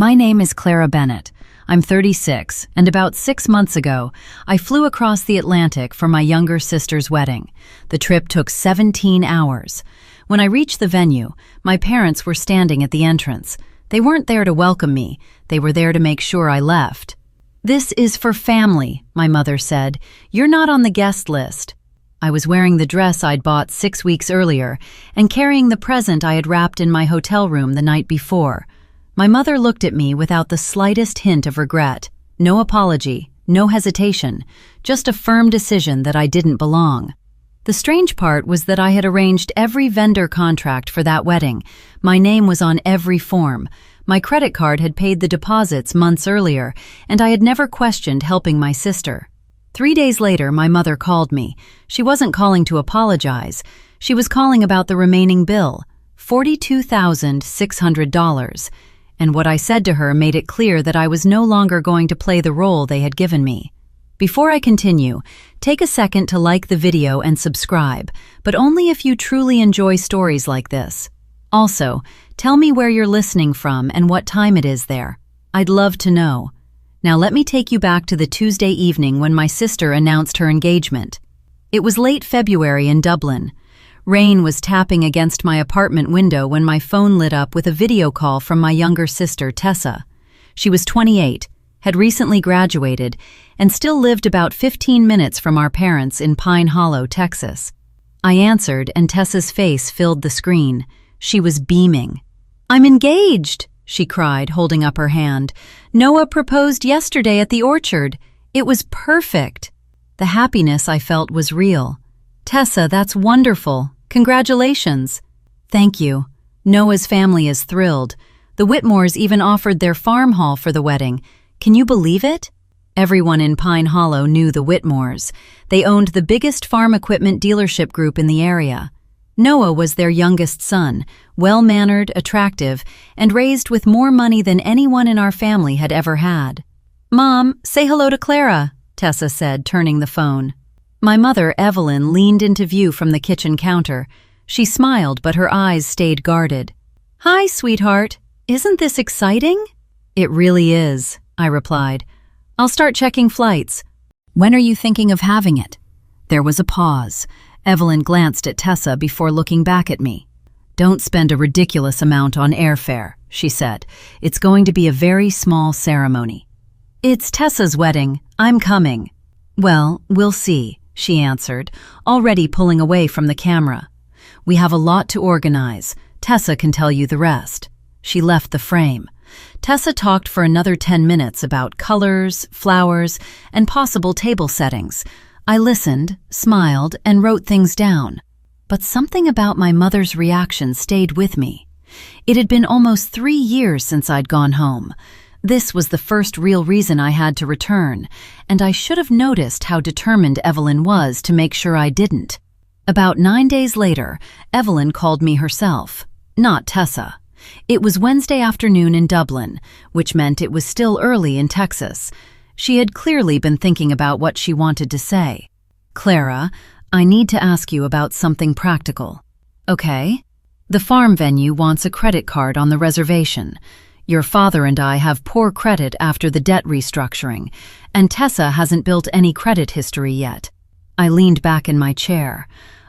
My name is Clara Bennett. I'm 36, and about 6 months ago, I flew across the Atlantic for my younger sister's wedding. The trip took 17 hours. When I reached the venue, my parents were standing at the entrance. They weren't there to welcome me. They were there to make sure I left. "This is for family," my mother said. "You're not on the guest list." I was wearing the dress I'd bought 6 weeks earlier and carrying the present I had wrapped in my hotel room the night before. My mother looked at me without the slightest hint of regret. No apology, no hesitation, just a firm decision that I didn't belong. The strange part was that I had arranged every vendor contract for that wedding. My name was on every form. My credit card had paid the deposits months earlier, and I had never questioned helping my sister. 3 days later, my mother called me. She wasn't calling to apologize. She was calling about the remaining bill, $42,600. And what I said to her made it clear that I was no longer going to play the role they had given me. Before I continue, take a second to like the video and subscribe, but only if you truly enjoy stories like this. Also, tell me where you're listening from and what time it is there. I'd love to know. Now let me take you back to the Tuesday evening when my sister announced her engagement. It was late February in Dublin. Rain was tapping against my apartment window when my phone lit up with a video call from my younger sister, Tessa. She was 28, had recently graduated, and still lived about 15 minutes from our parents in Pine Hollow, Texas. I answered, and Tessa's face filled the screen. She was beaming. "I'm engaged!" she cried, holding up her hand. "Noah proposed yesterday at the orchard. It was perfect." The happiness I felt was real. "Tessa, that's wonderful. Congratulations." "Thank you." Noah's family is thrilled. The Whitmores even offered their farm hall for the wedding. Can you believe it? Everyone in Pine Hollow knew the Whitmores. They owned the biggest farm equipment dealership group in the area. Noah was their youngest son, well-mannered, attractive, and raised with more money than anyone in our family had ever had. "Mom, say hello to Clara," Tessa said, turning the phone. My mother, Evelyn, leaned into view from the kitchen counter. She smiled, but her eyes stayed guarded. "Hi, sweetheart. Isn't this exciting?" "It really is," I replied. "I'll start checking flights." "When are you thinking of having it?" There was a pause. Evelyn glanced at Tessa before looking back at me. "Don't spend a ridiculous amount on airfare," she said. "It's going to be a very small ceremony." "It's Tessa's wedding. I'm coming." "Well, we'll see," she answered, already pulling away from the camera. "We have a lot to organize. Tessa can tell you the rest." She left the frame. Tessa talked for another 10 minutes about colors, flowers, and possible table settings. I listened, smiled, and wrote things down. But something about my mother's reaction stayed with me. It had been almost 3 years since I'd gone home. This was the first real reason I had to return, and I should have noticed how determined Evelyn was to make sure I didn't. About 9 days later, Evelyn called me herself, not Tessa. It was Wednesday afternoon in Dublin, which meant it was still early in Texas. She had clearly been thinking about what she wanted to say. "Clara, I need to ask you about something practical." "Okay." "The farm venue wants a credit card on the reservation. Your father and I have poor credit after the debt restructuring, and Tessa hasn't built any credit history yet." I leaned back in my chair.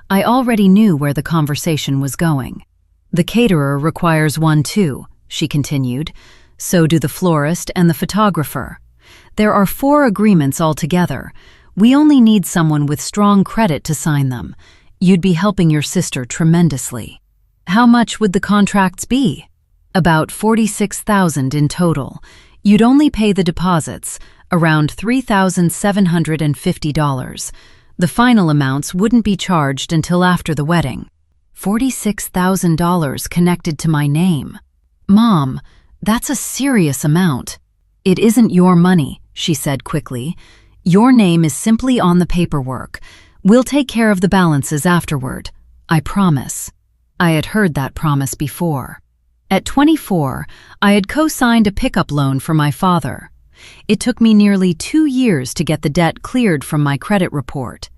I already knew where the conversation was going. "The caterer requires one too," she continued. "So do the florist and the photographer. There are 4 agreements altogether. We only need someone with strong credit to sign them. You'd be helping your sister tremendously." "How much would the contracts be?" "About $46,000 in total. You'd only pay the deposits, around $3,750. The final amounts wouldn't be charged until after the wedding." $46,000 connected to my name. "Mom, that's a serious amount." "It isn't your money," she said quickly. "Your name is simply on the paperwork. We'll take care of the balances afterward. I promise." I had heard that promise before. At 24, I had co-signed a pickup loan for my father. It took me nearly 2 years to get the debt cleared from my credit report.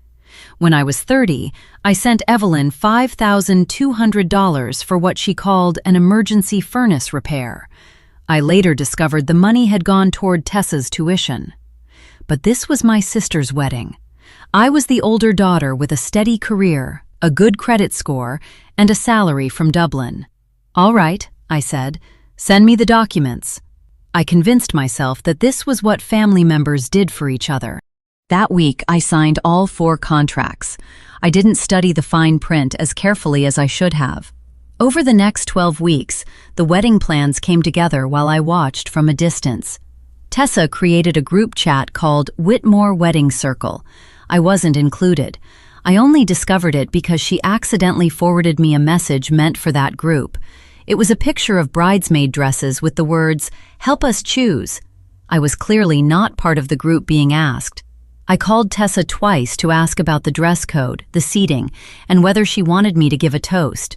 When I was 30, I sent Evelyn $5,200 for what she called an emergency furnace repair. I later discovered the money had gone toward Tessa's tuition. But this was my sister's wedding. I was the older daughter with a steady career, a good credit score, and a salary from Dublin. "All right," I said, "send me the documents." I convinced myself that this was what family members did for each other. That week, I signed all 4 contracts. I didn't study the fine print as carefully as I should have. Over the next 12 weeks, the wedding plans came together while I watched from a distance. Tessa created a group chat called Whitmore Wedding Circle. I wasn't included. I only discovered it because she accidentally forwarded me a message meant for that group. It was a picture of bridesmaid dresses with the words, "Help us choose." I was clearly not part of the group being asked. I called Tessa twice to ask about the dress code, the seating, and whether she wanted me to give a toast.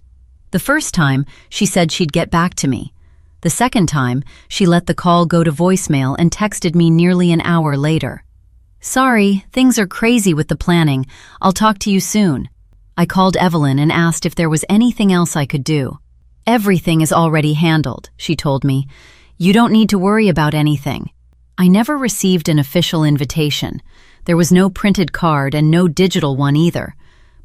The first time, she said she'd get back to me. The second time, she let the call go to voicemail and texted me nearly an hour later. "Sorry, things are crazy with the planning. I'll talk to you soon." I called Evelyn and asked if there was anything else I could do. "Everything is already handled," she told me. "You don't need to worry about anything." I never received an official invitation. There was no printed card and no digital one either.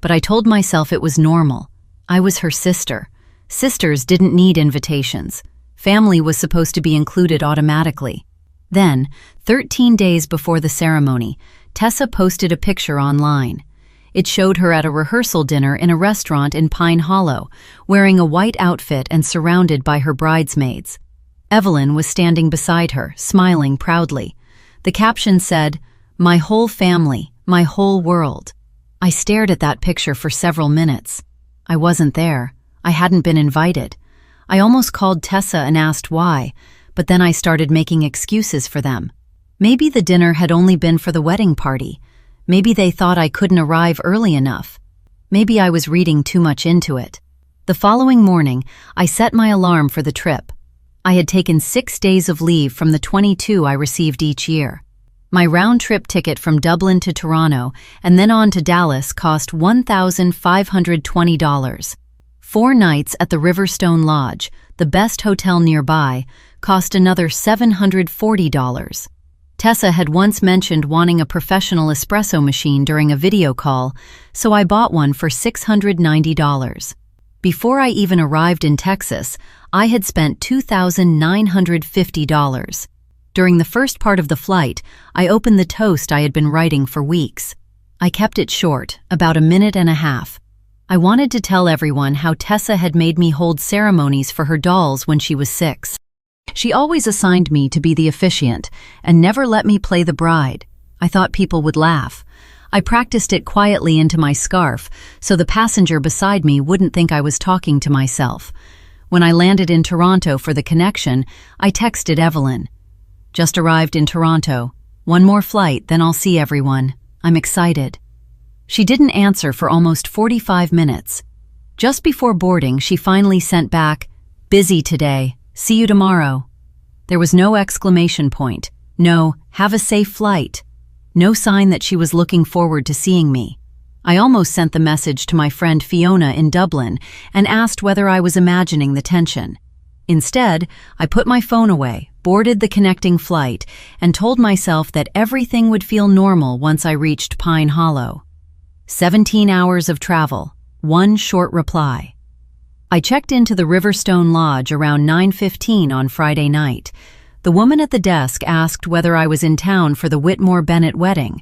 But I told myself it was normal. I was her sister. Sisters didn't need invitations. Family was supposed to be included automatically. Then, 13 days before the ceremony, Tessa posted a picture online. It showed her at a rehearsal dinner in a restaurant in Pine Hollow, wearing a white outfit and surrounded by her bridesmaids. Evelyn was standing beside her, smiling proudly. The caption said, "My whole family, my whole world." I stared at that picture for several minutes. I wasn't there. I hadn't been invited. I almost called Tessa and asked why, but then I started making excuses for them. Maybe the dinner had only been for the wedding party. Maybe they thought I couldn't arrive early enough. Maybe I was reading too much into it. The following morning, I set my alarm for the trip. I had taken 6 days of leave from the 22 I received each year. My round-trip ticket from Dublin to Toronto and then on to Dallas cost $1,520. 4 nights at the Riverstone Lodge, the best hotel nearby, cost another $740. Tessa had once mentioned wanting a professional espresso machine during a video call, so I bought one for $690. Before I even arrived in Texas, I had spent $2,950. During the first part of the flight, I opened the toast I had been writing for weeks. I kept it short, about a minute and a half. I wanted to tell everyone how Tessa had made me hold ceremonies for her dolls when she was 6. She always assigned me to be the officiant and never let me play the bride. I thought people would laugh. I practiced it quietly into my scarf so the passenger beside me wouldn't think I was talking to myself. When I landed in Toronto for the connection, I texted Evelyn. "Just arrived in Toronto. 1 more flight, then I'll see everyone. I'm excited." She didn't answer for almost 45 minutes. Just before boarding, she finally sent back, "Busy today. See you tomorrow." There was no exclamation point, no "have a safe flight," no sign that she was looking forward to seeing me. I almost sent the message to my friend Fiona in Dublin and asked whether I was imagining the tension. Instead, I put my phone away, boarded the connecting flight, and told myself that everything would feel normal once I reached Pine Hollow. 17 hours of travel, 1 short reply. I checked into the Riverstone Lodge around 9:15 on Friday night. The woman at the desk asked whether I was in town for the Whitmore Bennett wedding.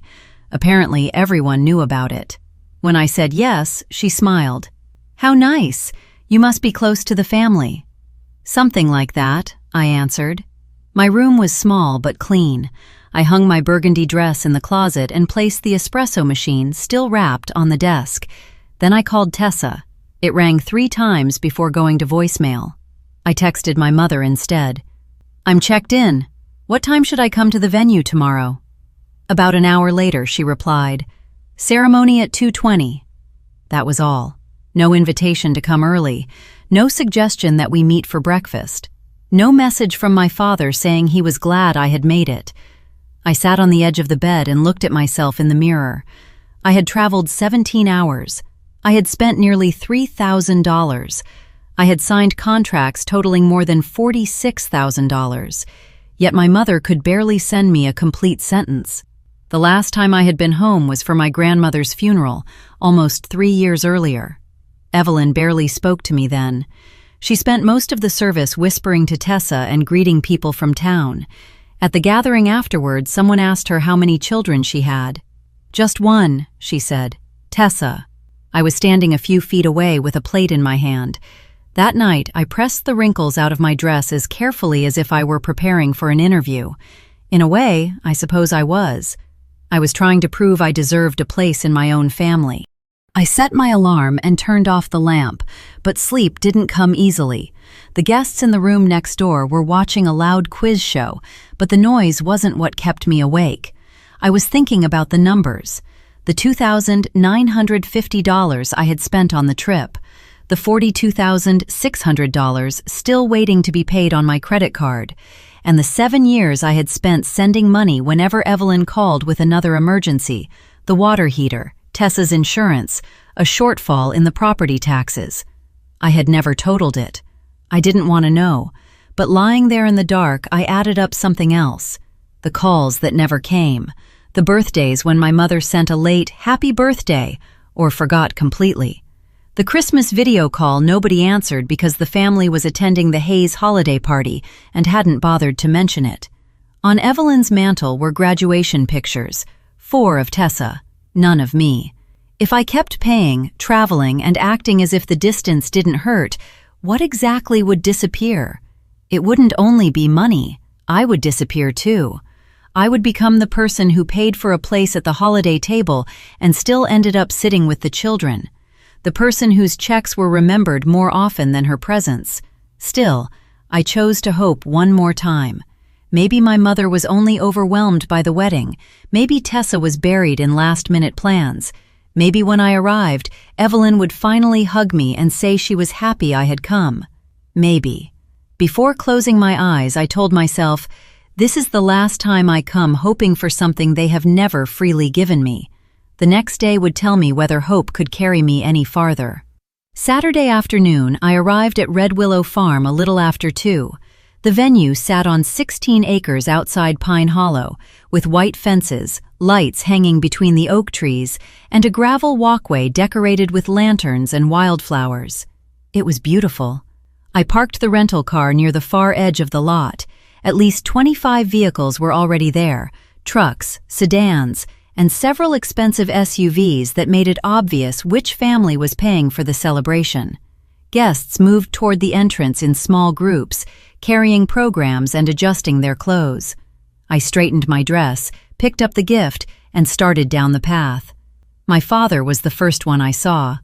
Apparently, everyone knew about it. When I said yes, she smiled. "How nice. You must be close to the family." "Something like that," I answered. My room was small but clean. I hung my burgundy dress in the closet and placed the espresso machine, still wrapped, on the desk. Then I called Tessa. It rang 3 times before going to voicemail. I texted my mother instead. "I'm checked in. What time should I come to the venue tomorrow?" About an hour later, she replied, "Ceremony at 2:20. That was all. No invitation to come early. No suggestion that we meet for breakfast. No message from my father saying he was glad I had made it. I sat on the edge of the bed and looked at myself in the mirror. I had traveled 17 hours. I had spent nearly $3,000. I had signed contracts totaling more than $46,000, yet my mother could barely send me a complete sentence. The last time I had been home was for my grandmother's funeral, almost 3 years earlier. Evelyn barely spoke to me then. She spent most of the service whispering to Tessa and greeting people from town. At the gathering afterwards, someone asked her how many children she had. "Just one," she said. "Tessa." I was standing a few feet away with a plate in my hand. That night, I pressed the wrinkles out of my dress as carefully as if I were preparing for an interview. In a way, I suppose I was. I was trying to prove I deserved a place in my own family. I set my alarm and turned off the lamp, but sleep didn't come easily. The guests in the room next door were watching a loud quiz show, but the noise wasn't what kept me awake. I was thinking about the numbers. The $2,950 I had spent on the trip, the $42,600 still waiting to be paid on my credit card, and the 7 years I had spent sending money whenever Evelyn called with another emergency, the water heater, Tessa's insurance, a shortfall in the property taxes. I had never totaled it. I didn't want to know, but lying there in the dark, I added up something else. The calls that never came, the birthdays when my mother sent a late "happy birthday" or forgot completely. The Christmas video call nobody answered because the family was attending the Hayes holiday party and hadn't bothered to mention it. On Evelyn's mantle were graduation pictures, 4 of Tessa, none of me. If I kept paying, traveling, and acting as if the distance didn't hurt, what exactly would disappear? It wouldn't only be money. I would disappear too. I would become the person who paid for a place at the holiday table and still ended up sitting with the children. The person whose checks were remembered more often than her presence. Still, I chose to hope one more time. Maybe my mother was only overwhelmed by the wedding. Maybe Tessa was buried in last-minute plans. Maybe when I arrived, Evelyn would finally hug me and say she was happy I had come. Maybe. Before closing my eyes, I told myself, this is the last time I come hoping for something they have never freely given me. The next day would tell me whether hope could carry me any farther. Saturday afternoon, I arrived at Red Willow Farm a little after 2. The venue sat on 16 acres outside Pine Hollow, with white fences, lights hanging between the oak trees, and a gravel walkway decorated with lanterns and wildflowers. It was beautiful. I parked the rental car near the far edge of the lot. At least 25 vehicles were already there, trucks, sedans, and several expensive SUVs that made it obvious which family was paying for the celebration. Guests moved toward the entrance in small groups, carrying programs and adjusting their clothes. I straightened my dress, picked up the gift, and started down the path. My father was the first one I saw.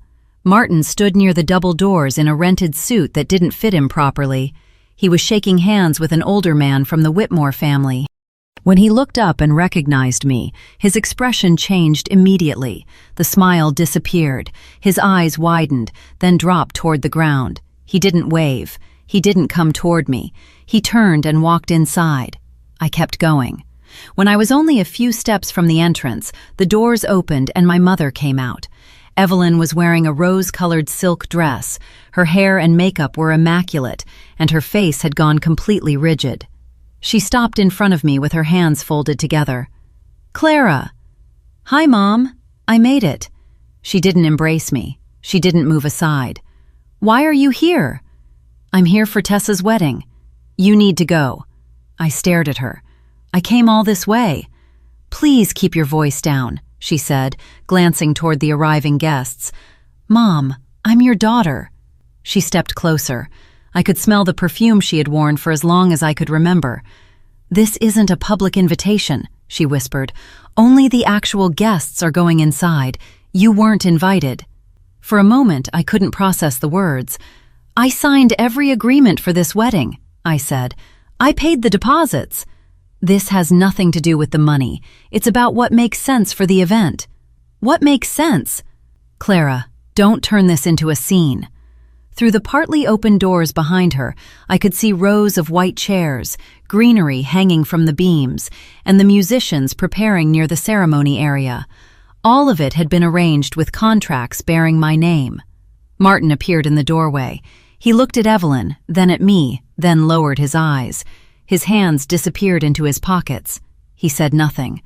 Martin stood near the double doors in a rented suit that didn't fit him properly. He was shaking hands with an older man from the Whitmore family. When he looked up and recognized me, his expression changed immediately. The smile disappeared. His eyes widened, then dropped toward the ground. He didn't wave. He didn't come toward me. He turned and walked inside. I kept going. When I was only a few steps from the entrance, the doors opened and my mother came out. Evelyn was wearing a rose-colored silk dress. Her hair and makeup were immaculate, and her face had gone completely rigid. She stopped in front of me with her hands folded together. "Clara." "Hi, Mom. I made it." She didn't embrace me. She didn't move aside. "Why are you here?" "I'm here for Tessa's wedding." "You need to go." I stared at her. "I came all this way." "Please keep your voice down," she said, glancing toward the arriving guests. "Mom, I'm your daughter." She stepped closer. I could smell the perfume she had worn for as long as I could remember. "This isn't a public invitation," she whispered. "Only the actual guests are going inside. You weren't invited." For a moment, I couldn't process the words. "I signed every agreement for this wedding," I said. "I paid the deposits." "This has nothing to do with the money. It's about what makes sense for the event." "What makes sense?" "Clara, don't turn this into a scene." Through the partly open doors behind her, I could see rows of white chairs, greenery hanging from the beams, and the musicians preparing near the ceremony area. All of it had been arranged with contracts bearing my name. Martin appeared in the doorway. He looked at Evelyn, then at me, then lowered his eyes. His hands disappeared into his pockets. He said nothing.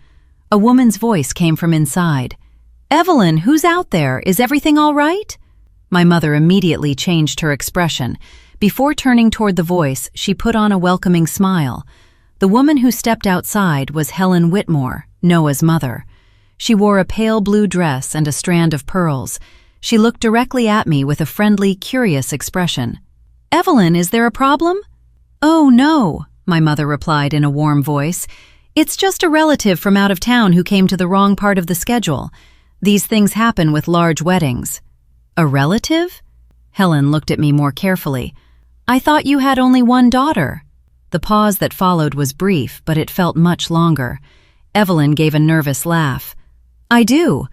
A woman's voice came from inside. "Evelyn, who's out there? Is everything all right?" My mother immediately changed her expression. Before turning toward the voice, she put on a welcoming smile. The woman who stepped outside was Helen Whitmore, Noah's mother. She wore a pale blue dress and a strand of pearls. She looked directly at me with a friendly, curious expression. "Evelyn, is there a problem?" "Oh, no," my mother replied in a warm voice. "It's just a relative from out of town who came to the wrong part of the schedule. These things happen with large weddings." "A relative?" Helen looked at me more carefully. "I thought you had only one daughter." The pause that followed was brief, but it felt much longer. Evelyn gave a nervous laugh. "I do.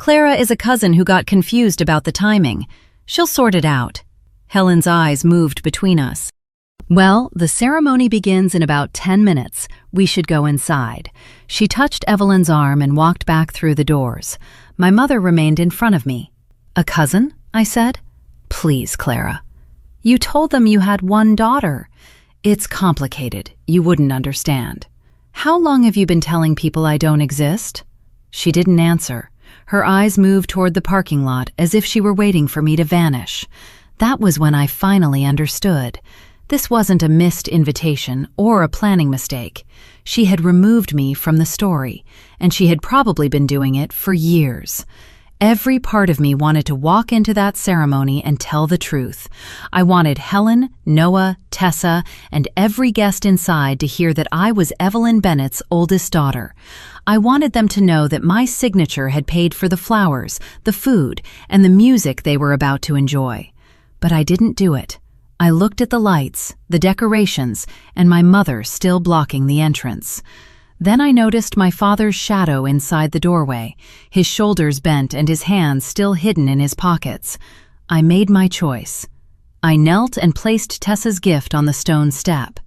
Clara is a cousin who got confused about the timing. She'll sort it out." Helen's eyes moved between us. "Well, the ceremony begins in about 10 minutes. We should go inside." She touched Evelyn's arm and walked back through the doors. My mother remained in front of me. "A cousin?" I said. "Please, Clara. You told them you had one daughter." "It's complicated. You wouldn't understand." "How long have you been telling people I don't exist?" She didn't answer. Her eyes moved toward the parking lot as if she were waiting for me to vanish. That was when I finally understood. This wasn't a missed invitation or a planning mistake. She had removed me from the story, and she had probably been doing it for years. Every part of me wanted to walk into that ceremony and tell the truth. I wanted Helen, Noah, Tessa, and every guest inside to hear that I was Evelyn Bennett's oldest daughter. I wanted them to know that my signature had paid for the flowers, the food, and the music they were about to enjoy. But I didn't do it. I looked at the lights, the decorations, and my mother still blocking the entrance. Then I noticed my father's shadow inside the doorway, his shoulders bent and his hands still hidden in his pockets. I made my choice. I knelt and placed Tessa's gift on the stone step.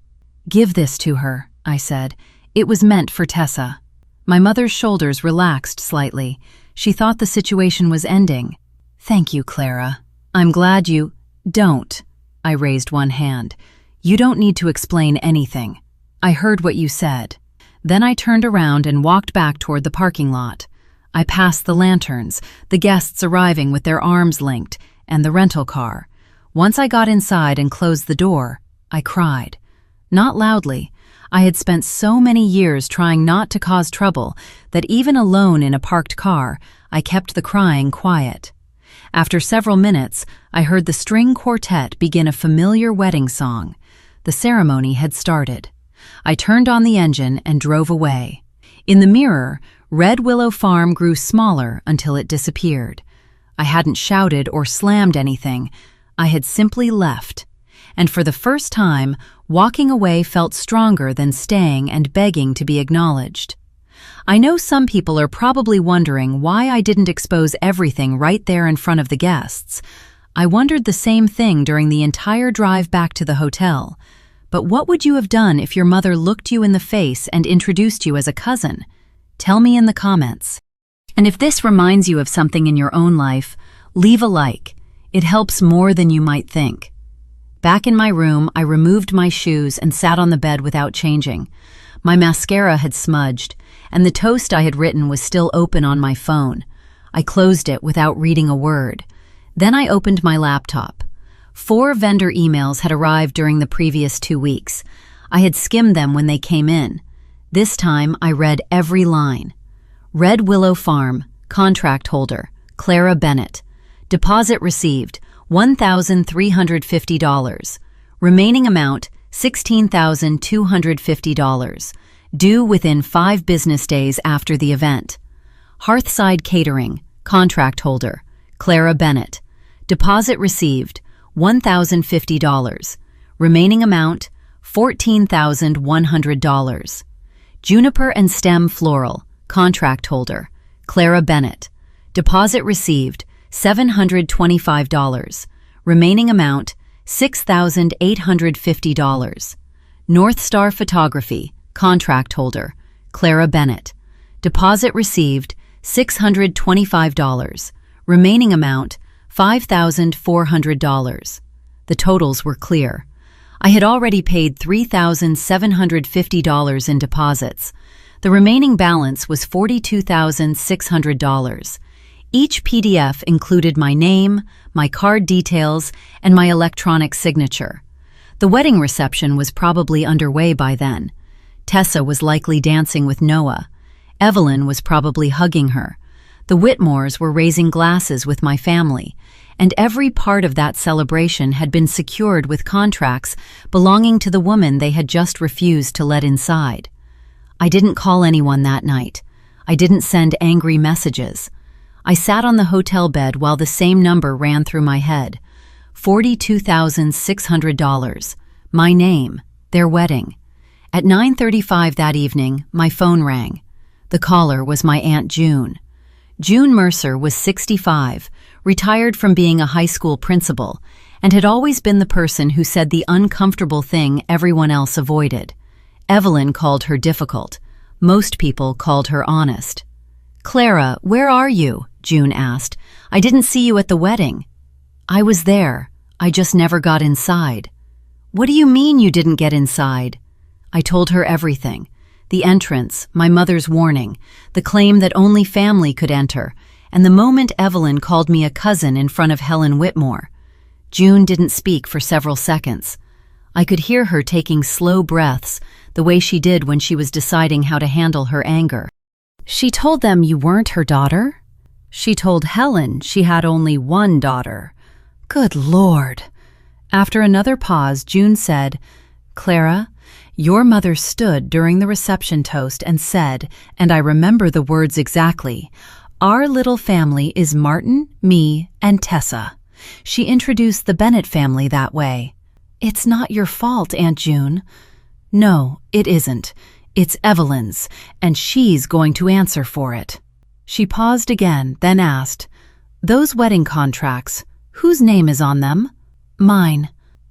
"Give this to her," I said. "It was meant for Tessa." My mother's shoulders relaxed slightly. She thought the situation was ending. "Thank you, Clara. I'm glad you—" "Don't." I raised one hand. "You don't need to explain anything. I heard what you said." Then I turned around and walked back toward the parking lot. I passed the lanterns, the guests arriving with their arms linked, and the rental car. Once I got inside and closed the door, I cried. Not loudly. I had spent so many years trying not to cause trouble that even alone in a parked car, I kept the crying quiet. After several minutes, I heard the string quartet begin a familiar wedding song. The ceremony had started. I turned on the engine and drove away. In the mirror, Red Willow Farm grew smaller until it disappeared. I hadn't shouted or slammed anything. I had simply left. And for the first time, walking away felt stronger than staying and begging to be acknowledged. I know some people are probably wondering why I didn't expose everything right there in front of the guests. I wondered the same thing during the entire drive back to the hotel. But what would you have done if your mother looked you in the face and introduced you as a cousin? Tell me in the comments. And if this reminds you of something in your own life, leave a like. It helps more than you might think. Back in my room, I removed my shoes and sat on the bed without changing. My mascara had smudged, and the toast I had written was still open on my phone. I closed it without reading a word. Then I opened my laptop. 4 vendor emails had arrived during the previous 2 weeks. I had skimmed them when they came in. This time, I read every line. Red Willow Farm, contract holder, Clara Bennett. Deposit received, $1,350. Remaining amount, $16,250. Due within 5 business days after the event. Hearthside Catering, contract holder, Clara Bennett. Deposit received, $1,050. Remaining amount, $14,100. Juniper and Stem Floral, contract holder, Clara Bennett. Deposit received, $725. Remaining amount, $6,850. North Star Photography, contract holder, Clara Bennett. Deposit received, $625. Remaining amount, $5,400. The totals were clear. I had already paid $3,750 in deposits. The remaining balance was $42,600. Each PDF included my name, my card details, and my electronic signature. The wedding reception was probably underway by then. Tessa was likely dancing with Noah. Evelyn was probably hugging her. The Whitmores were raising glasses with my family, and every part of that celebration had been secured with contracts belonging to the woman they had just refused to let inside. I didn't call anyone that night. I didn't send angry messages. I sat on the hotel bed while the same number ran through my head. $42,600. My name. Their wedding. At 9:35 that evening, my phone rang. The caller was my Aunt June. June Mercer was 65, retired from being a high school principal, and had always been the person who said the uncomfortable thing everyone else avoided. Evelyn called her difficult. Most people called her honest. "Clara, where are you?" June asked. "I didn't see you at the wedding." "I was there. I just never got inside." "What do you mean you didn't get inside?" I told her everything. The entrance, my mother's warning, the claim that only family could enter, and the moment Evelyn called me a cousin in front of Helen Whitmore. June didn't speak for several seconds. I could hear her taking slow breaths, the way she did when she was deciding how to handle her anger. "She told them you weren't her daughter?" "She told Helen she had only one daughter." "Good Lord." After another pause, June said, "Clara, your mother stood during the reception toast and said, and I remember the words exactly, 'Our little family is Martin, me, and Tessa.' She introduced the Bennett family that way." "It's not your fault, Aunt June." "No, it isn't. It's Evelyn's, and she's going to answer for it." She paused again, then asked, "Those wedding contracts, whose name is on them?" "Mine."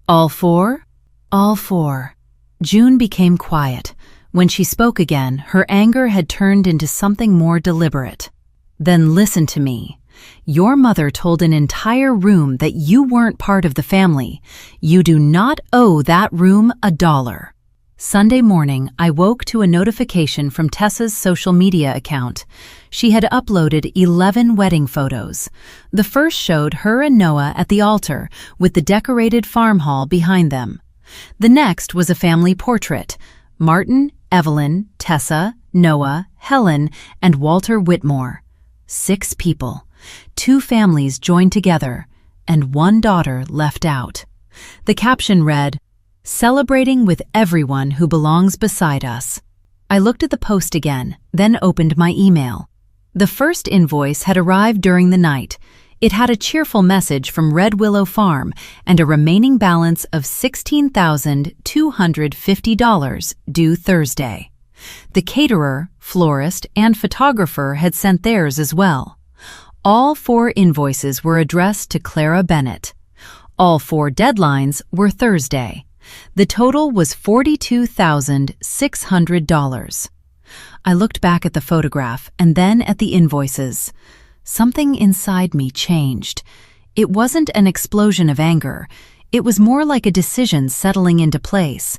"All four?" "All four." June became quiet. When she spoke again, her anger had turned into something more deliberate. "Then listen to me. Your mother told an entire room that you weren't part of the family. You do not owe that room $1. Sunday morning, I woke to a notification from Tessa's social media account. She had uploaded 11 wedding photos. The first showed her and Noah at the altar, with the decorated farm hall behind them. The next was a family portrait: Martin, Evelyn, Tessa, Noah, Helen, and Walter Whitmore. 6 people. 2 families joined together, and 1 daughter left out. The caption read, "Celebrating with everyone who belongs beside us." I looked at the post again, then opened my email. The first invoice had arrived during the night. It had a cheerful message from Red Willow Farm and a remaining balance of $16,250 due Thursday. The caterer, florist, and photographer had sent theirs as well. All 4 invoices were addressed to Clara Bennett. All 4 deadlines were Thursday. The total was $42,600. I looked back at the photograph and then at the invoices. Something inside me changed. It wasn't an explosion of anger. It was more like a decision settling into place.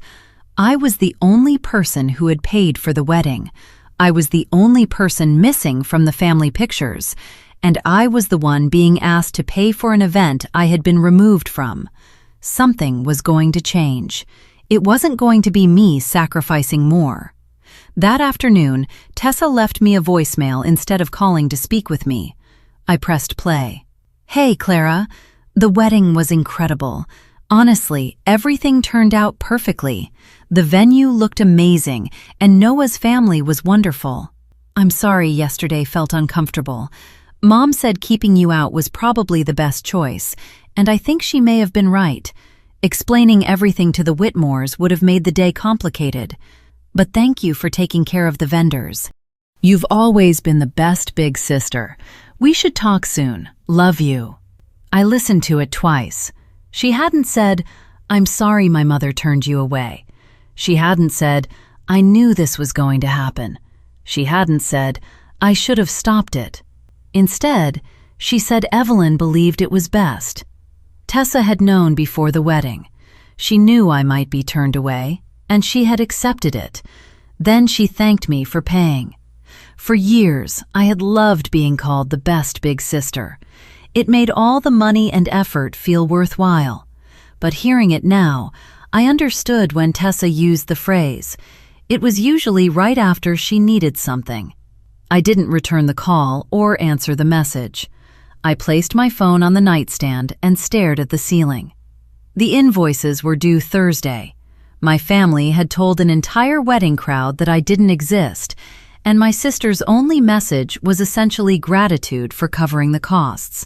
I was the only person who had paid for the wedding. I was the only person missing from the family pictures. And I was the one being asked to pay for an event I had been removed from. Something was going to change. It wasn't going to be me sacrificing more. That afternoon, Tessa left me a voicemail instead of calling to speak with me. I pressed play. "Hey, Clara. The wedding was incredible. Honestly, everything turned out perfectly. The venue looked amazing, and Noah's family was wonderful. I'm sorry yesterday felt uncomfortable. Mom said keeping you out was probably the best choice, and I think she may have been right. Explaining everything to the Whitmores would have made the day complicated. But thank you for taking care of the vendors. You've always been the best big sister. We should talk soon. Love you." I listened to it twice. She hadn't said, "I'm sorry my mother turned you away." She hadn't said, "I knew this was going to happen." She hadn't said, "I should have stopped it." Instead, she said Evelyn believed it was best. Tessa had known before the wedding. She knew I might be turned away, and she had accepted it. Then she thanked me for paying. For years, I had loved being called the best big sister. It made all the money and effort feel worthwhile. But hearing it now, I understood when Tessa used the phrase. It was usually right after she needed something. I didn't return the call or answer the message. I placed my phone on the nightstand and stared at the ceiling. The invoices were due Thursday. My family had told an entire wedding crowd that I didn't exist, and my sister's only message was essentially gratitude for covering the costs.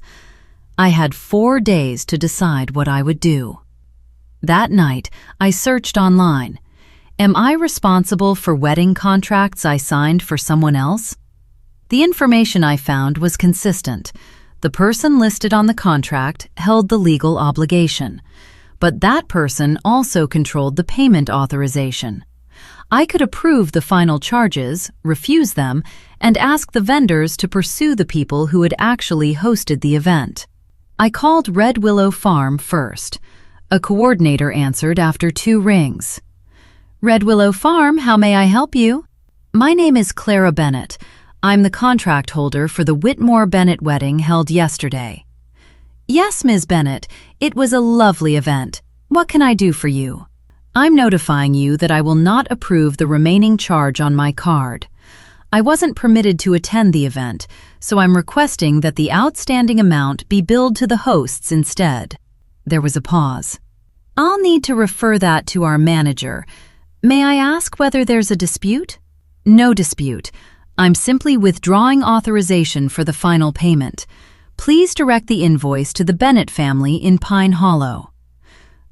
I had 4 days to decide what I would do. That night, I searched online. Am I responsible for wedding contracts I signed for someone else? The information I found was consistent. The person listed on the contract held the legal obligation, but that person also controlled the payment authorization. I could approve the final charges, refuse them, and ask the vendors to pursue the people who had actually hosted the event. I called Red Willow Farm first. A coordinator answered after 2 rings. Red Willow Farm, how may I help you? My name is Clara Bennett. I'm the contract holder for the Whitmore Bennett wedding held yesterday. Yes, Ms. Bennett, it was a lovely event. What can I do for you? I'm notifying you that I will not approve the remaining charge on my card. I wasn't permitted to attend the event, so I'm requesting that the outstanding amount be billed to the hosts instead. There was a pause. I'll need to refer that to our manager. May I ask whether there's a dispute? No dispute. I'm simply withdrawing authorization for the final payment. Please direct the invoice to the Bennett family in Pine Hollow.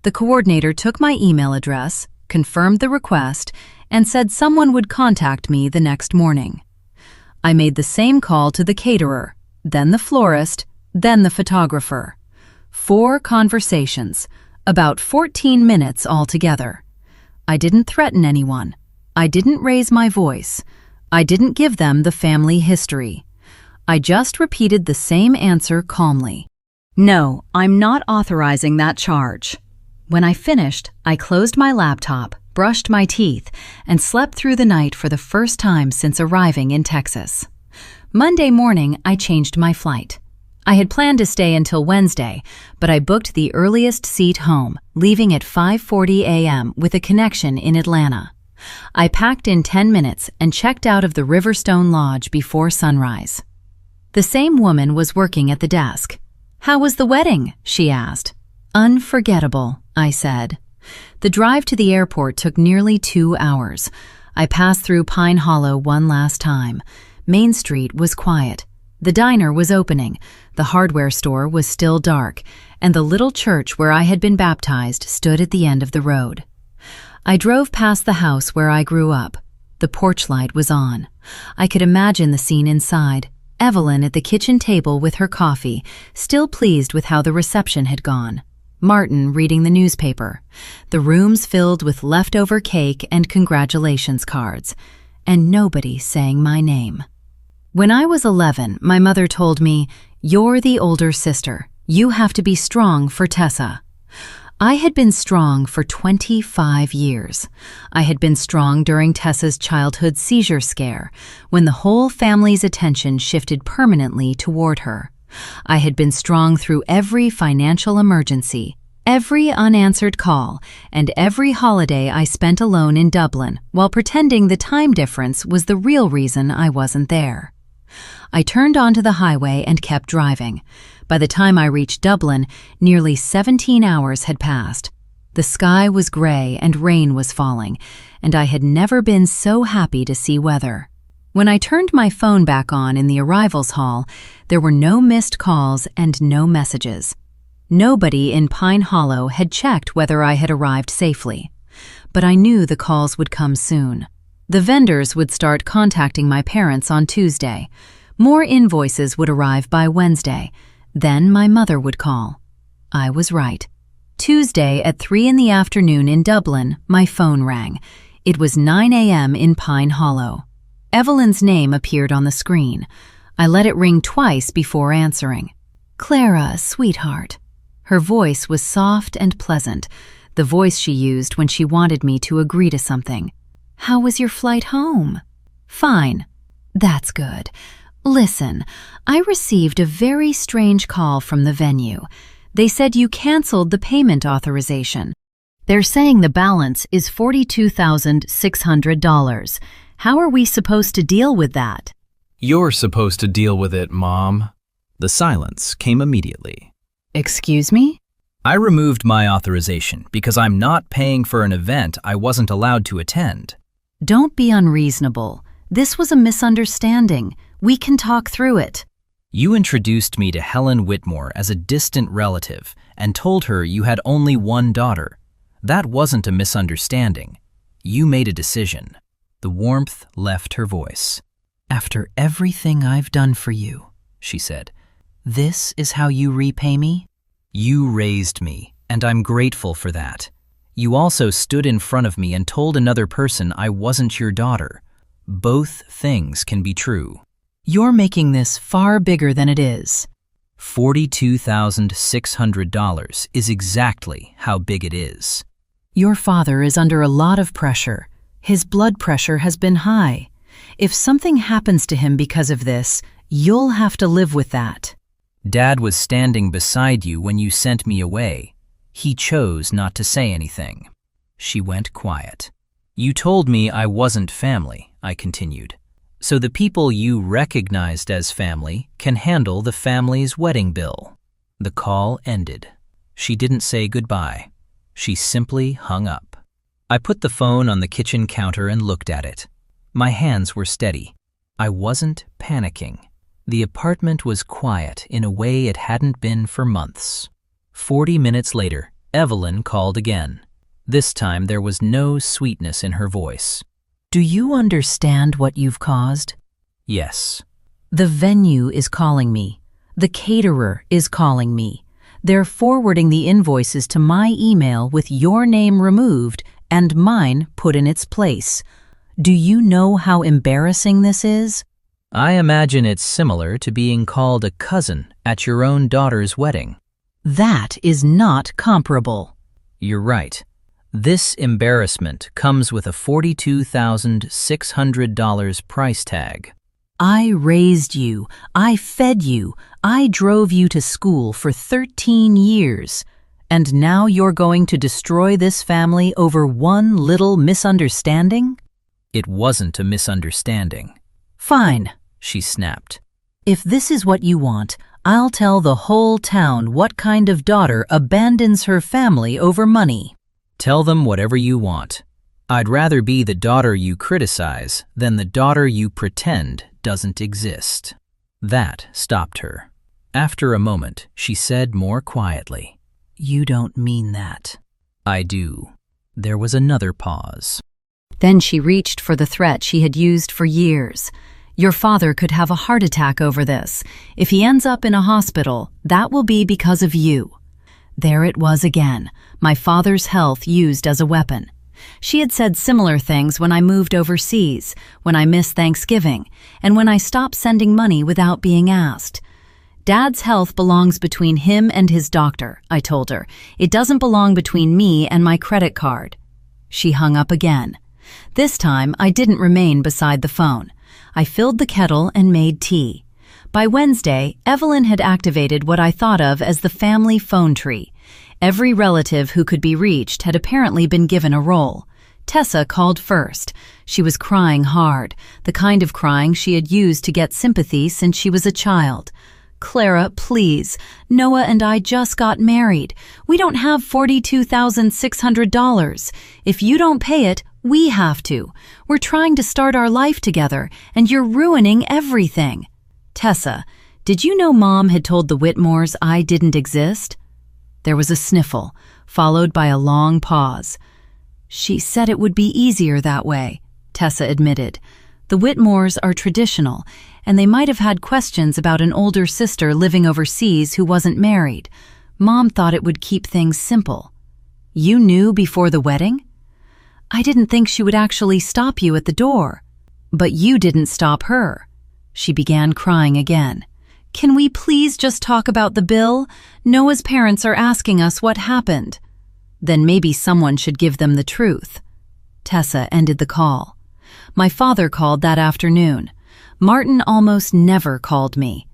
The coordinator took my email address, confirmed the request, and said someone would contact me the next morning. I made the same call to the caterer, then the florist, then the photographer. 4 conversations, about 14 minutes altogether. I didn't threaten anyone. I didn't raise my voice. I didn't give them the family history. I just repeated the same answer calmly. No, I'm not authorizing that charge. When I finished, I closed my laptop, brushed my teeth, and slept through the night for the first time since arriving in Texas. Monday morning, I changed my flight. I had planned to stay until Wednesday, but I booked the earliest seat home, leaving at 5:40 a.m. with a connection in Atlanta. I packed in 10 minutes and checked out of the Riverstone Lodge before sunrise. The same woman was working at the desk. How was the wedding? She asked. Unforgettable, I said. The drive to the airport took nearly 2 hours. I passed through Pine Hollow one last time. Main Street was quiet. The diner was opening, the hardware store was still dark, and the little church where I had been baptized stood at the end of the road. I drove past the house where I grew up. The porch light was on. I could imagine the scene inside. Evelyn at the kitchen table with her coffee, still pleased with how the reception had gone. Martin reading the newspaper. The rooms filled with leftover cake and congratulations cards. And nobody saying my name. When I was 11, my mother told me, "You're the older sister. You have to be strong for Tessa." I had been strong for 25 years. I had been strong during Tessa's childhood seizure scare, when the whole family's attention shifted permanently toward her. I had been strong through every financial emergency, every unanswered call, and every holiday I spent alone in Dublin while pretending the time difference was the real reason I wasn't there. I turned onto the highway and kept driving. By the time I reached Dublin, nearly 17 hours had passed. The sky was gray and rain was falling, and I had never been so happy to see weather. When I turned my phone back on in the arrivals hall, there were no missed calls and no messages. Nobody in Pine Hollow had checked whether I had arrived safely. But I knew the calls would come soon. The vendors would start contacting my parents on Tuesday. More invoices would arrive by Wednesday. Then my mother would call. I was right. Tuesday at 3 in the afternoon in Dublin, my phone rang. It was 9 a.m. in Pine Hollow. Evelyn's name appeared on the screen. I let it ring twice before answering. Clara, sweetheart. Her voice was soft and pleasant, the voice she used when she wanted me to agree to something. "How was your flight home?" "Fine." "That's good. Listen, I received a very strange call from the venue. They said you canceled the payment authorization. They're saying the balance is $42,600. How are we supposed to deal with that?" "You're supposed to deal with it, Mom." The silence came immediately. "Excuse me?" "I removed my authorization because I'm not paying for an event I wasn't allowed to attend." "Don't be unreasonable. This was a misunderstanding. We can talk through it." "You introduced me to Helen Whitmore as a distant relative and told her you had only one daughter. That wasn't a misunderstanding. You made a decision." The warmth left her voice. "After everything I've done for you," she said, "this is how you repay me?" "You raised me, and I'm grateful for that. You also stood in front of me and told another person I wasn't your daughter. Both things can be true." "You're making this far bigger than it is." $42,600 is exactly how big it is. "Your father is under a lot of pressure. His blood pressure has been high. If something happens to him because of this, you'll have to live with that." Dad was standing beside you when you sent me away. He chose not to say anything. She went quiet. "You told me I wasn't family," I continued. "So the people you recognized as family can handle the family's wedding bill." The call ended. She didn't say goodbye. She simply hung up. I put the phone on the kitchen counter and looked at it. My hands were steady. I wasn't panicking. The apartment was quiet in a way it hadn't been for months. 40 minutes later, Evelyn called again. This time there was no sweetness in her voice. "Do you understand what you've caused?" "Yes." "The venue is calling me. The caterer is calling me. They're forwarding the invoices to my email with your name removed and mine put in its place. Do you know how embarrassing this is?" "I imagine it's similar to being called a cousin at your own daughter's wedding." "That is not comparable." "You're right. This embarrassment comes with a $42,600 price tag." "I raised you. I fed you. I drove you to school for 13 years. And now you're going to destroy this family over one little misunderstanding?" "It wasn't a misunderstanding." "Fine," she snapped. "If this is what you want, I'll tell the whole town what kind of daughter abandons her family over money." "Tell them whatever you want. I'd rather be the daughter you criticize than the daughter you pretend doesn't exist." That stopped her. After a moment, she said more quietly, "You don't mean that." "I do." There was another pause. Then she reached for the threat she had used for years. "Your father could have a heart attack over this. If he ends up in a hospital, that will be because of you." There it was again, my father's health used as a weapon. She had said similar things when I moved overseas, when I missed Thanksgiving, and when I stopped sending money without being asked. "Dad's health belongs between him and his doctor," I told her. "It doesn't belong between me and my credit card." She hung up again. This time, I didn't remain beside the phone. I filled the kettle and made tea. By Wednesday, Evelyn had activated what I thought of as the family phone tree. Every relative who could be reached had apparently been given a role. Tessa called first. She was crying hard, the kind of crying she had used to get sympathy since she was a child. "Clara, please. Noah and I just got married. We don't have $42,600. If you don't pay it, we have to. We're trying to start our life together, and you're ruining everything." "Tessa, did you know Mom had told the Whitmores I didn't exist?" There was a sniffle, followed by a long pause. "She said it would be easier that way," Tessa admitted. "The Whitmores are traditional, and they might have had questions about an older sister living overseas who wasn't married. Mom thought it would keep things simple." "You knew before the wedding?" "I didn't think she would actually stop you at the door." "But you didn't stop her." She began crying again. Can we please just talk about the bill? Noah's parents are asking us what happened. Then maybe someone should give them the truth. Tessa ended the call. My father called that afternoon. Martin almost never called me.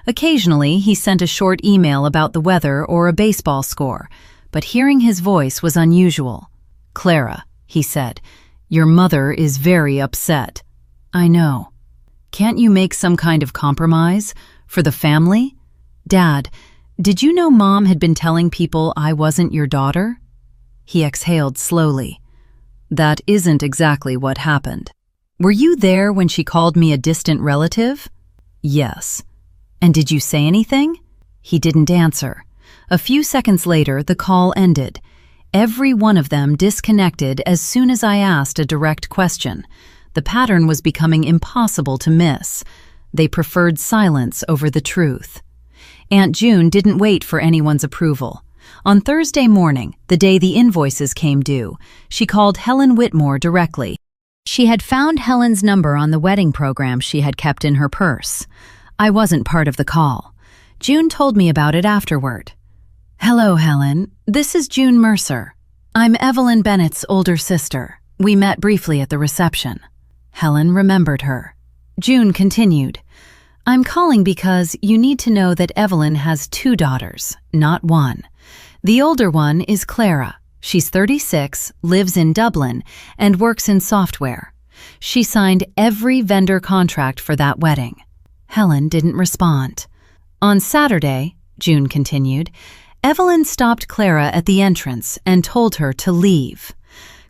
Occasionally, he sent a short email about the weather or a baseball score, but hearing his voice was unusual. "Clara," he said, "your mother is very upset." "I know. Can't you make some kind of compromise? For the family?" "Dad, did you know Mom had been telling people I wasn't your daughter?" He exhaled slowly. "That isn't exactly what happened." "Were you there when she called me a distant relative?" "Yes." "And did you say anything?" He didn't answer. A few seconds later, the call ended. Every one of them disconnected as soon as I asked a direct question. The pattern was becoming impossible to miss. They preferred silence over the truth. Aunt June didn't wait for anyone's approval. On Thursday morning, the day the invoices came due, she called Helen Whitmore directly. She had found Helen's number on the wedding program she had kept in her purse. I wasn't part of the call. June told me about it afterward. "Hello, Helen. This is June Mercer. I'm Evelyn Bennett's older sister. We met briefly at the reception." Helen remembered her. June continued, "I'm calling because you need to know that Evelyn has 2 daughters, not 1. The older one is Clara. She's 36, lives in Dublin, and works in software. She signed every vendor contract for that wedding." Helen didn't respond. "On Saturday," June continued, "Evelyn stopped Clara at the entrance and told her to leave.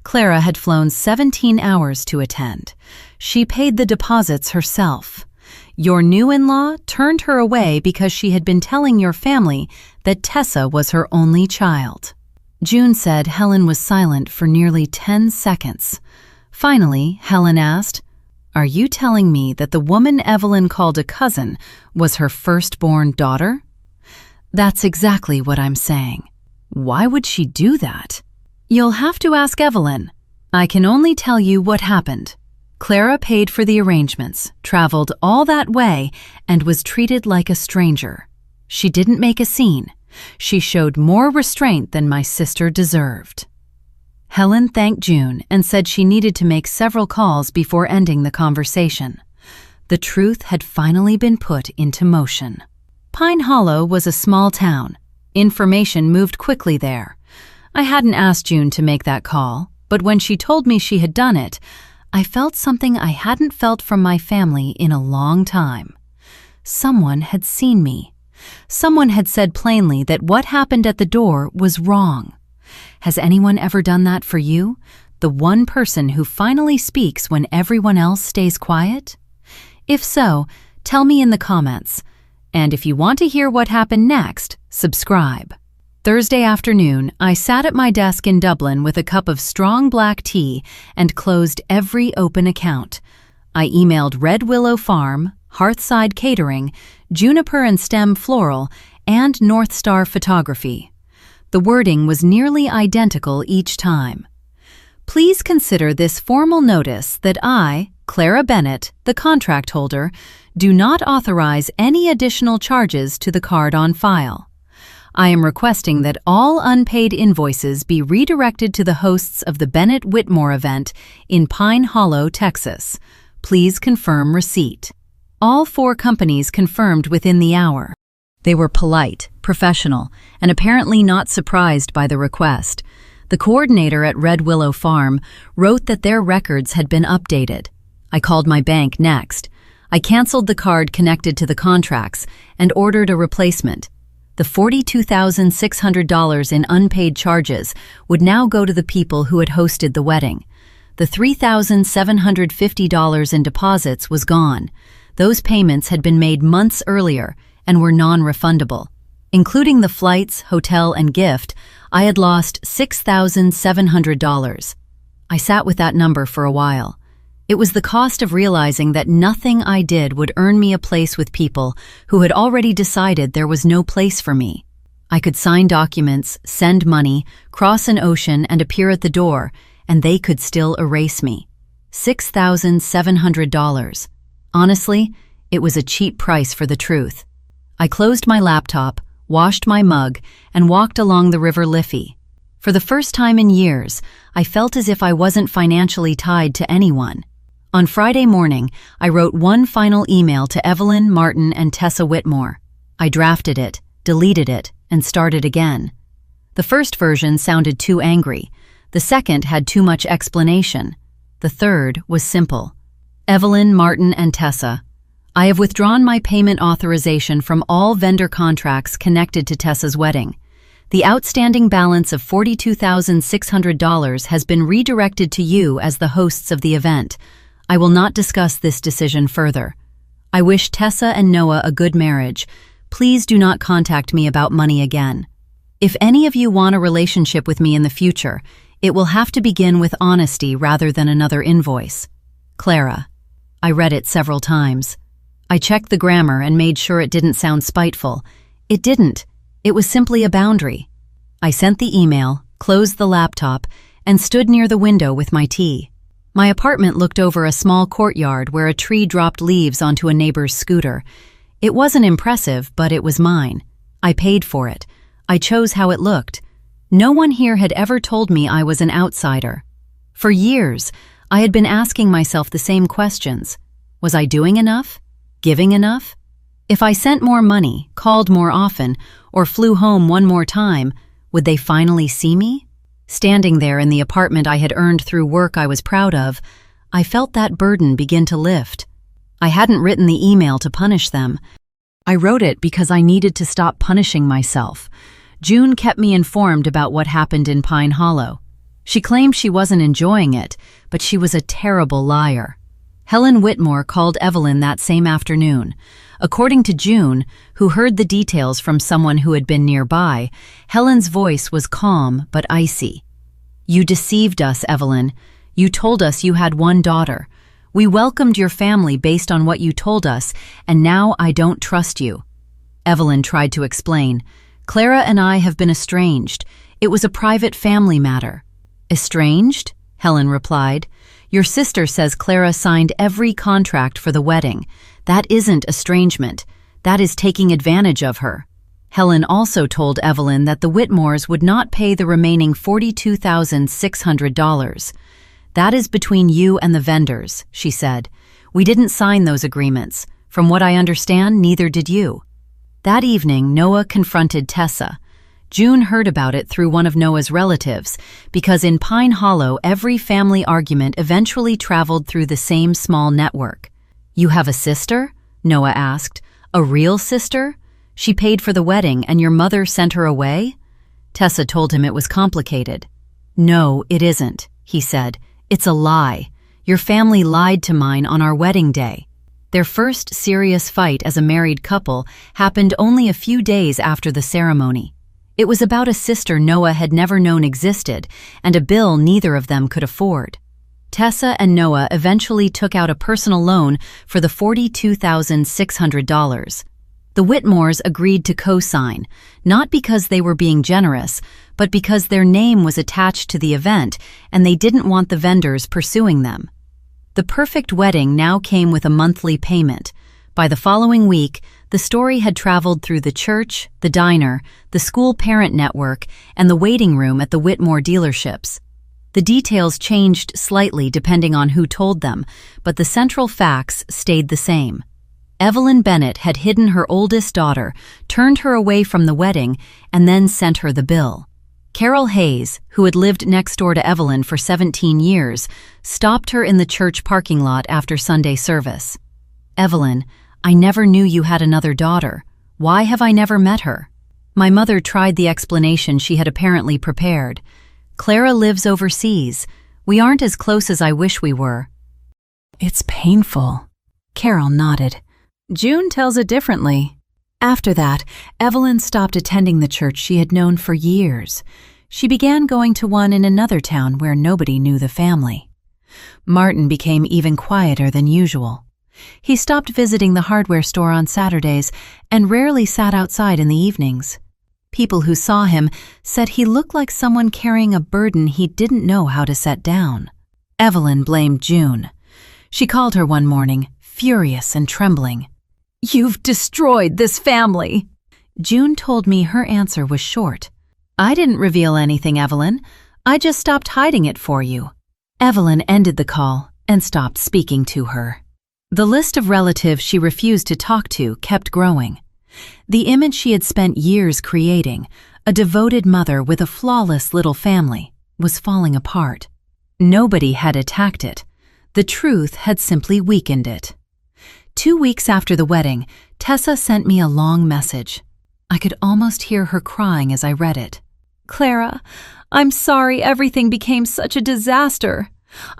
Clara had flown 17 hours to attend. She paid the deposits herself. Your new in-law turned her away because she had been telling your family that Tessa was her only child." June said Helen was silent for nearly 10 seconds. Finally, Helen asked, "Are you telling me that the woman Evelyn called a cousin was her firstborn daughter?" "That's exactly what I'm saying." "Why would she do that?" "You'll have to ask Evelyn. I can only tell you what happened. Clara paid for the arrangements, traveled all that way, and was treated like a stranger. She didn't make a scene. She showed more restraint than my sister deserved." Helen thanked June and said she needed to make several calls before ending the conversation. The truth had finally been put into motion. Pine Hollow was a small town. Information moved quickly there. I hadn't asked June to make that call, but when she told me she had done it, I felt something I hadn't felt from my family in a long time. Someone had seen me. Someone had said plainly that what happened at the door was wrong. Has anyone ever done that for you? The one person who finally speaks when everyone else stays quiet? If so, tell me in the comments. And if you want to hear what happened next, subscribe. Thursday afternoon, I sat at my desk in Dublin with a cup of strong black tea and closed every open account. I emailed Red Willow Farm, Hearthside Catering, Juniper and Stem Floral, and North Star Photography. The wording was nearly identical each time. Please consider this formal notice that I, Clara Bennett, the contract holder, do not authorize any additional charges to the card on file. I am requesting that all unpaid invoices be redirected to the hosts of the Bennett Whitmore event in Pine Hollow, Texas. Please confirm receipt. All 4 companies confirmed within the hour. They were polite, professional, and apparently not surprised by the request. The coordinator at Red Willow Farm wrote that their records had been updated. I called my bank next. I canceled the card connected to the contracts and ordered a replacement. The $42,600 in unpaid charges would now go to the people who had hosted the wedding. The $3,750 in deposits was gone. Those payments had been made months earlier and were non-refundable. Including the flights, hotel, and gift, I had lost $6,700. I sat with that number for a while. It was the cost of realizing that nothing I did would earn me a place with people who had already decided there was no place for me. I could sign documents, send money, cross an ocean, and appear at the door, and they could still erase me. $6,700. Honestly, it was a cheap price for the truth. I closed my laptop, washed my mug, and walked along the River Liffey. For the first time in years, I felt as if I wasn't financially tied to anyone. On Friday morning, I wrote one final email to Evelyn, Martin, and Tessa Whitmore. I drafted it, deleted it, and started again. The first version sounded too angry. The second had too much explanation. The third was simple. Evelyn, Martin, and Tessa, I have withdrawn my payment authorization from all vendor contracts connected to Tessa's wedding. The outstanding balance of $42,600 has been redirected to you as the hosts of the event. I will not discuss this decision further. I wish Tessa and Noah a good marriage. Please do not contact me about money again. If any of you want a relationship with me in the future, it will have to begin with honesty rather than another invoice. Clara. I read it several times. I checked the grammar and made sure it didn't sound spiteful. It didn't. It was simply a boundary. I sent the email, closed the laptop, and stood near the window with my tea. My apartment looked over a small courtyard where a tree dropped leaves onto a neighbor's scooter. It wasn't impressive, but it was mine. I paid for it. I chose how it looked. No one here had ever told me I was an outsider. For years, I had been asking myself the same questions. Was I doing enough? Giving enough? If I sent more money, called more often, or flew home one more time, would they finally see me? Standing there in the apartment I had earned through work I was proud of, I felt that burden begin to lift. I hadn't written the email to punish them. I wrote it because I needed to stop punishing myself. June kept me informed about what happened in Pine Hollow. She claimed she wasn't enjoying it, but she was a terrible liar. Helen Whitmore called Evelyn that same afternoon. According to June, who heard the details from someone who had been nearby, Helen's voice was calm but icy. "You deceived us, Evelyn. You told us you had one daughter. We welcomed your family based on what you told us, and now I don't trust you." Evelyn tried to explain. "Clara and I have been estranged. It was a private family matter." "Estranged?" Helen replied. "Your sister says Clara signed every contract for the wedding. That isn't estrangement. That is taking advantage of her." Helen also told Evelyn that the Whitmores would not pay the remaining $42,600. "That is between you and the vendors," she said. "We didn't sign those agreements. From what I understand, neither did you." That evening, Noah confronted Tessa. June heard about it through one of Noah's relatives, because in Pine Hollow every family argument eventually traveled through the same small network. "You have a sister?" Noah asked. "A real sister? She paid for the wedding and your mother sent her away?" Tessa told him it was complicated. "No, it isn't," he said. "It's a lie. Your family lied to mine on our wedding day." Their first serious fight as a married couple happened only a few days after the ceremony. It was about a sister Noah had never known existed and a bill neither of them could afford. Tessa and Noah eventually took out a personal loan for the $42,600. The Whitmores agreed to co-sign, not because they were being generous, but because their name was attached to the event and they didn't want the vendors pursuing them. The perfect wedding now came with a monthly payment. By the following week, the story had traveled through the church, the diner, the school parent network, and the waiting room at the Whitmore dealerships. The details changed slightly depending on who told them, but the central facts stayed the same. Evelyn Bennett had hidden her oldest daughter, turned her away from the wedding, and then sent her the bill. Carol Hayes, who had lived next door to Evelyn for 17 years, stopped her in the church parking lot after Sunday service. "Evelyn, I never knew you had another daughter. Why have I never met her?" My mother tried the explanation she had apparently prepared. "Clara lives overseas. We aren't as close as I wish we were." "It's painful." Carol nodded. June tells it differently. After that, Evelyn stopped attending the church she had known for years. She began going to one in another town where nobody knew the family. Martin became even quieter than usual. He stopped visiting the hardware store on Saturdays and rarely sat outside in the evenings. People who saw him said he looked like someone carrying a burden he didn't know how to set down. Evelyn blamed June. She called her one morning, furious and trembling. You've destroyed this family." June told me her answer was short. "I didn't reveal anything, Evelyn. I just stopped hiding it for you." Evelyn ended the call and stopped speaking to her. The list of relatives she refused to talk to kept growing. The image she had spent years creating, a devoted mother with a flawless little family, was falling apart. Nobody had attacked it. The truth had simply weakened it. 2 weeks after the wedding, Tessa sent me a long message. I could almost hear her crying as I read it. "Clara, I'm sorry everything became such a disaster.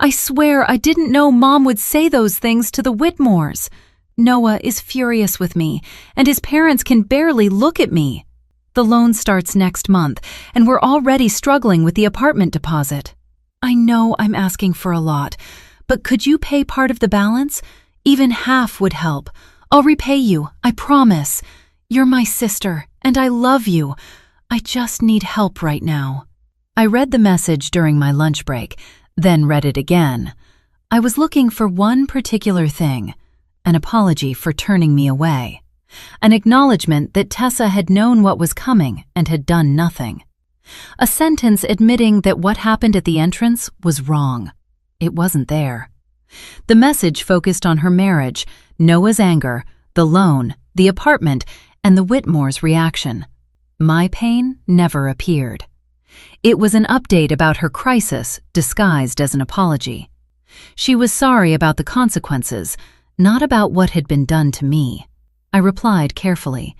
I swear I didn't know Mom would say those things to the Whitmores. Noah is furious with me, and his parents can barely look at me. The loan starts next month, and we're already struggling with the apartment deposit. I know I'm asking for a lot, but could you pay part of the balance? Even half would help. I'll repay you, I promise. You're my sister, and I love you. I just need help right now." I read the message during my lunch break, then read it again. I was looking for one particular thing: an apology for turning me away, an acknowledgement that Tessa had known what was coming and had done nothing, a sentence admitting that what happened at the entrance was wrong. It wasn't there. The message focused on her marriage, Noah's anger, the loan, the apartment, and the Whitmores' reaction. My pain never appeared. It was an update about her crisis disguised as an apology. She was sorry about the consequences, not about what had been done to me. I replied carefully,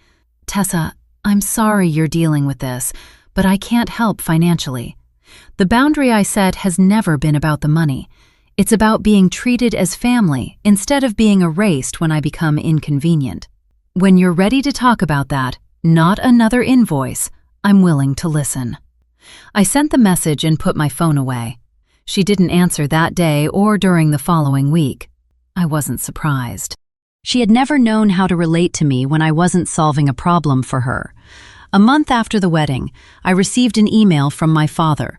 "Tessa, I'm sorry you're dealing with this, but I can't help financially. The boundary I set has never been about the money. It's about being treated as family instead of being erased when I become inconvenient. When you're ready to talk about that, not another invoice, I'm willing to listen." I sent the message and put my phone away. She didn't answer that day or during the following week. I wasn't surprised. She had never known how to relate to me when I wasn't solving a problem for her. A month after the wedding, I received an email from my father.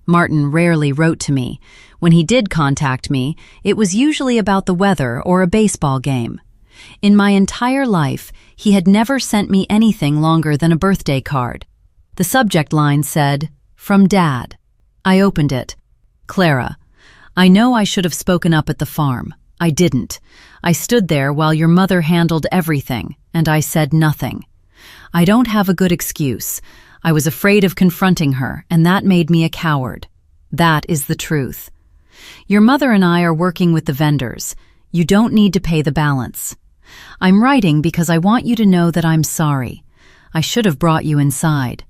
Martin rarely wrote to me. When he did contact me, it was usually about the weather or a baseball game. In my entire life, he had never sent me anything longer than a birthday card. The subject line said, "From Dad." I opened it. "Clara, I know I should have spoken up at the farm. I didn't. I stood there while your mother handled everything, and I said nothing. I don't have a good excuse. I was afraid of confronting her, and that made me a coward. That is the truth. Your mother and I are working with the vendors. You don't need to pay the balance. I'm writing because I want you to know that I'm sorry. I should have brought you inside.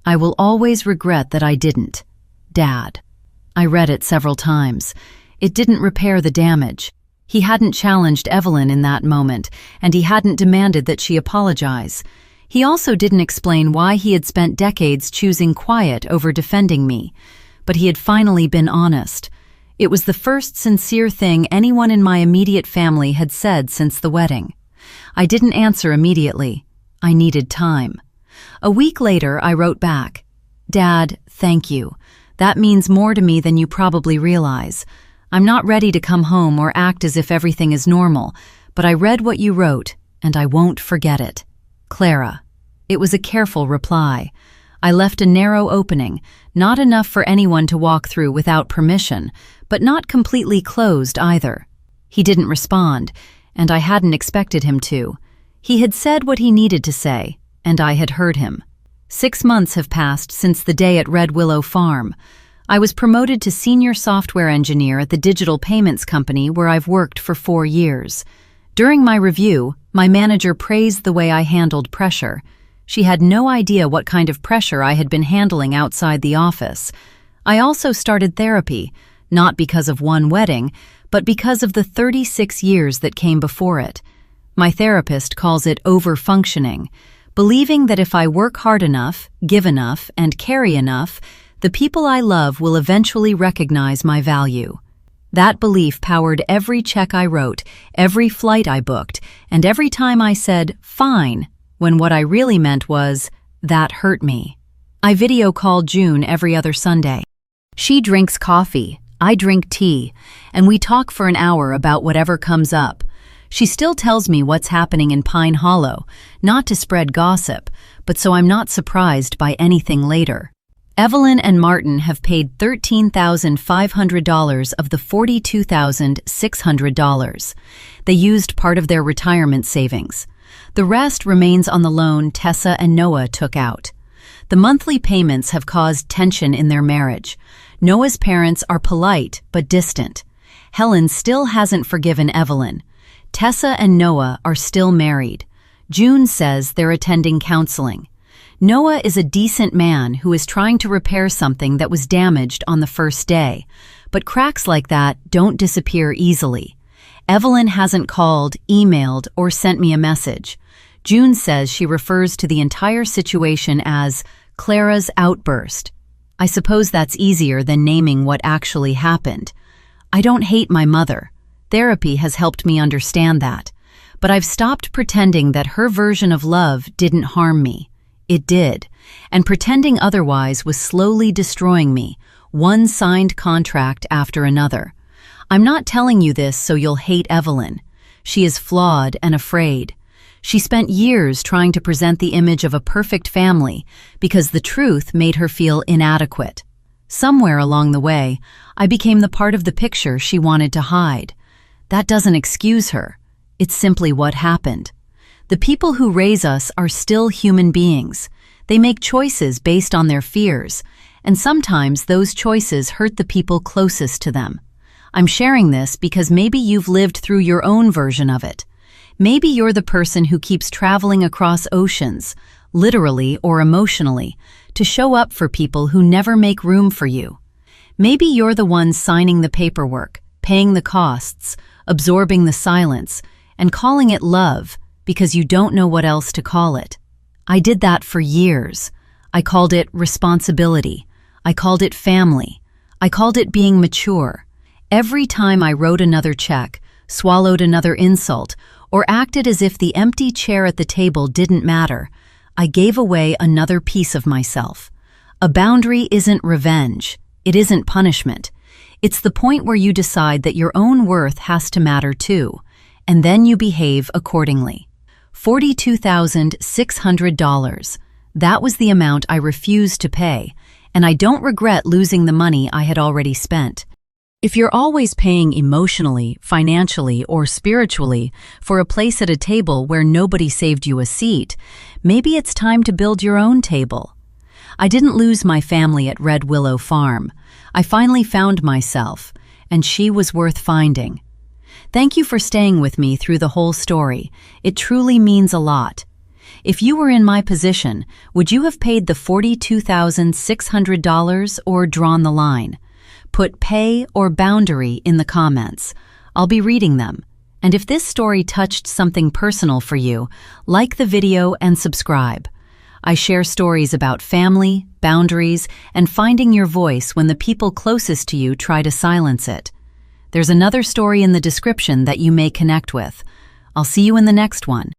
I will always regret that I didn't. Dad." I read it several times. It didn't repair the damage. He hadn't challenged Evelyn in that moment, and he hadn't demanded that she apologize. He also didn't explain why he had spent decades choosing quiet over defending me. But he had finally been honest. It was the first sincere thing anyone in my immediate family had said since the wedding. I didn't answer immediately. I needed time. A week later, I wrote back, "Dad, thank you. That means more to me than you probably realize. I'm not ready to come home or act as if everything is normal, but I read what you wrote, and I won't forget it. Clara." It was a careful reply. I left a narrow opening, not enough for anyone to walk through without permission, but not completely closed either. He didn't respond, and I hadn't expected him to. He had said what he needed to say, and I had heard him. 6 months have passed since the day at Red Willow Farm. I was promoted to senior software engineer at the digital payments company where I've worked for 4 years. During my review, my manager praised the way I handled pressure. She had no idea what kind of pressure I had been handling outside the office. I also started therapy, not because of one wedding, but because of the 36 years that came before it. My therapist calls it over-functioning, believing that if I work hard enough, give enough, and carry enough, the people I love will eventually recognize my value. That belief powered every check I wrote, every flight I booked, and every time I said, "Fine," when what I really meant was, "That hurt me." I video call June every other Sunday. She drinks coffee, I drink tea, and we talk for an hour about whatever comes up. She still tells me what's happening in Pine Hollow, not to spread gossip, but so I'm not surprised by anything later. Evelyn and Martin have paid $13,500 of the $42,600. They used part of their retirement savings. The rest remains on the loan Tessa and Noah took out. The monthly payments have caused tension in their marriage. Noah's parents are polite but distant. Helen still hasn't forgiven Evelyn. Tessa and Noah are still married. June says they're attending counseling. Noah is a decent man who is trying to repair something that was damaged on the first day, but cracks like that don't disappear easily. Evelyn hasn't called, emailed, or sent me a message. June says she refers to the entire situation as Clara's outburst. I suppose that's easier than naming what actually happened. I don't hate my mother. Therapy has helped me understand that. But I've stopped pretending that her version of love didn't harm me. It did, and pretending otherwise was slowly destroying me, one signed contract after another. I'm not telling you this so you'll hate Evelyn. She is flawed and afraid. She spent years trying to present the image of a perfect family because the truth made her feel inadequate. Somewhere along the way, I became the part of the picture she wanted to hide. That doesn't excuse her. It's simply what happened. The people who raise us are still human beings. They make choices based on their fears, and sometimes those choices hurt the people closest to them. I'm sharing this because maybe you've lived through your own version of it. Maybe you're the person who keeps traveling across oceans, literally or emotionally, to show up for people who never make room for you. Maybe you're the one signing the paperwork, paying the costs, absorbing the silence, and calling it love because you don't know what else to call it. I did that for years. I called it responsibility. I called it family. I called it being mature. Every time I wrote another check, swallowed another insult, or acted as if the empty chair at the table didn't matter, I gave away another piece of myself. A boundary isn't revenge. It isn't punishment. It's the point where you decide that your own worth has to matter too, and then you behave accordingly. $42,600. That was the amount I refused to pay, and I don't regret losing the money I had already spent. If you're always paying emotionally, financially, or spiritually for a place at a table where nobody saved you a seat, maybe it's time to build your own table. I didn't lose my family at Red Willow Farm. I finally found myself, and she was worth finding. Thank you for staying with me through the whole story. It truly means a lot. If you were in my position, would you have paid the $42,600 or drawn the line? Put pay or boundary in the comments. I'll be reading them. And if this story touched something personal for you, like the video and subscribe. I share stories about family, boundaries, and finding your voice when the people closest to you try to silence it. There's another story in the description that you may connect with. I'll see you in the next one.